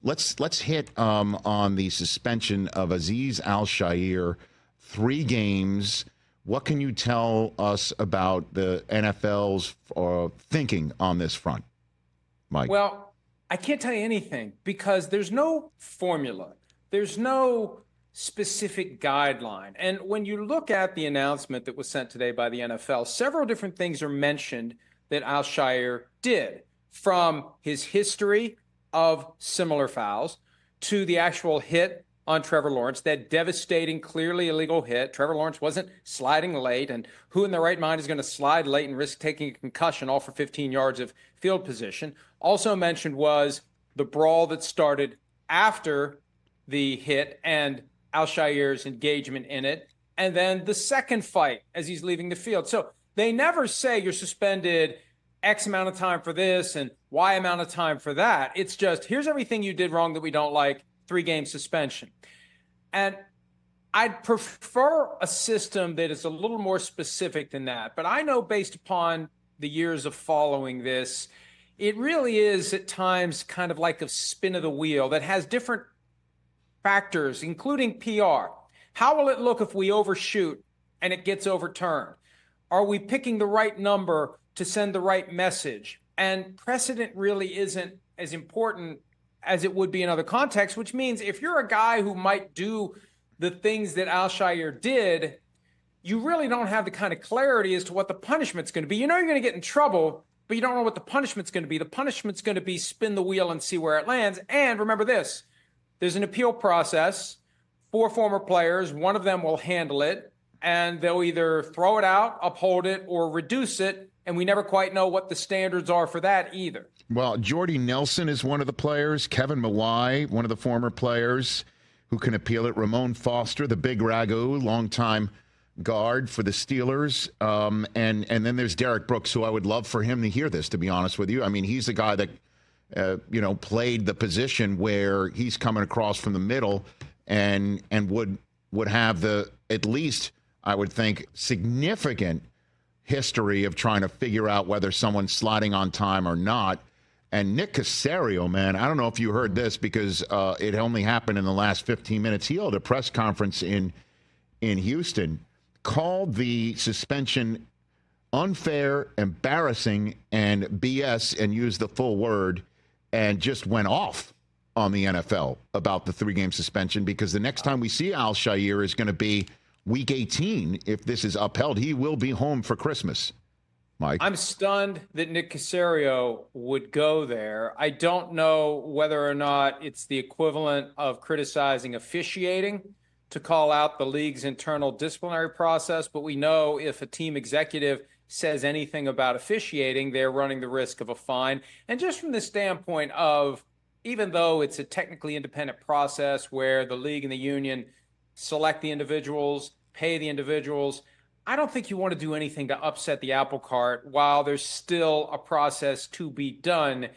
Let's hit on the suspension of Azeez Al-Shaair, 3 games. What can you tell us about the NFL's thinking on this front, Mike? Well, I can't tell you anything because there's no formula. There's no specific guideline. And when you look at the announcement that was sent today by the NFL, several different things are mentioned that Al-Shaair did, from his history of similar fouls to the actual hit on Trevor Lawrence, that devastating, clearly illegal hit. Trevor Lawrence wasn't sliding late, and who in their right mind is going to slide late and risk taking a concussion, all for 15 yards of field position? Also mentioned was the brawl that started after the hit and Al-Shaair's engagement in it, and then the second fight as he's leaving the field. So they never say you're suspended X amount of time for this and Y amount of time for that. It's just, here's everything you did wrong that we don't like, 3-game suspension. And I'd prefer a system that is a little more specific than that. But I know, based upon the years of following this, it really is at times kind of like a spin of the wheel that has different factors, including PR. How will it look if we overshoot and it gets overturned? Are we picking the right number to send the right message? And precedent really isn't as important as it would be in other contexts, which means if you're a guy who might do the things that Al-Shaair did, you really don't have the kind of clarity as to what the punishment's going to be. You know you're going to get in trouble, but you don't know what the punishment's going to be. The punishment's going to be spin the wheel and see where it lands. And remember this, there's an appeal process. 4 former players, one of them will handle it, and they'll either throw it out, uphold it, or reduce it. And we never quite know what the standards are for that either. Well, Jordy Nelson is one of the players. Kevin Mawai, one of the former players who can appeal it. Ramon Foster, the big ragu, longtime guard for the Steelers. And then there's Derek Brooks, who I would love for him to hear this, to be honest with you. I mean, he's the guy that, played the position where he's coming across from the middle and would have the, at least, I would think, significant history of trying to figure out whether someone's sliding on time or not. And Nick Caserio, man, I don't know if you heard this because it only happened in the last 15 minutes. He held a press conference in Houston, called the suspension unfair, embarrassing, and BS, and used the full word, and just went off on the NFL about the 3-game suspension, because the next time we see Al-Shaair is going to be Week 18. If this is upheld, he will be home for Christmas. Mike? I'm stunned that Nick Caserio would go there. I don't know whether or not it's the equivalent of criticizing officiating to call out the league's internal disciplinary process, but we know if a team executive says anything about officiating, they're running the risk of a fine. And just from the standpoint of, even though it's a technically independent process where the league and the union select the individuals, pay the individuals, I don't think you want to do anything to upset the apple cart while there's still a process to be done.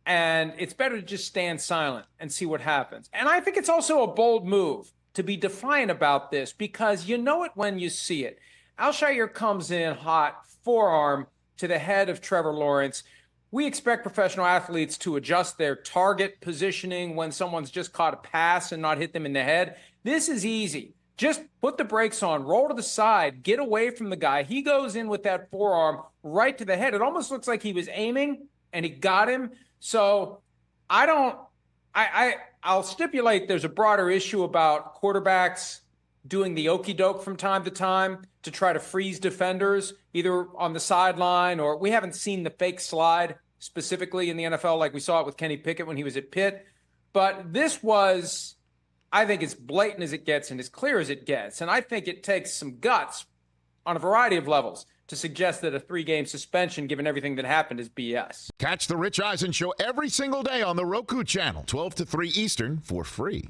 And it's better to just stand silent and see what happens. And I think it's also a bold move to be defiant about this, because you know it when you see it. Al-Shaair comes in hot, forearm to the head of Trevor Lawrence. We expect professional athletes to adjust their target positioning when someone's just caught a pass and not hit them in the head. This is easy. Just put the brakes on, roll to the side, get away from the guy. He goes in with that forearm right to the head. It almost looks like he was aiming and he got him. So I'll stipulate there's a broader issue about quarterbacks doing the okey doke from time to time to try to freeze defenders, either on the sideline, or we haven't seen the fake slide specifically in the NFL like we saw it with Kenny Pickett when he was at Pitt. But this was, I think, as blatant as it gets and as clear as it gets. And I think it takes some guts on a variety of levels to suggest that a 3-game suspension, given everything that happened, is BS. Catch the Rich Eisen Show every single day on the Roku Channel, 12 to 3 Eastern, for free.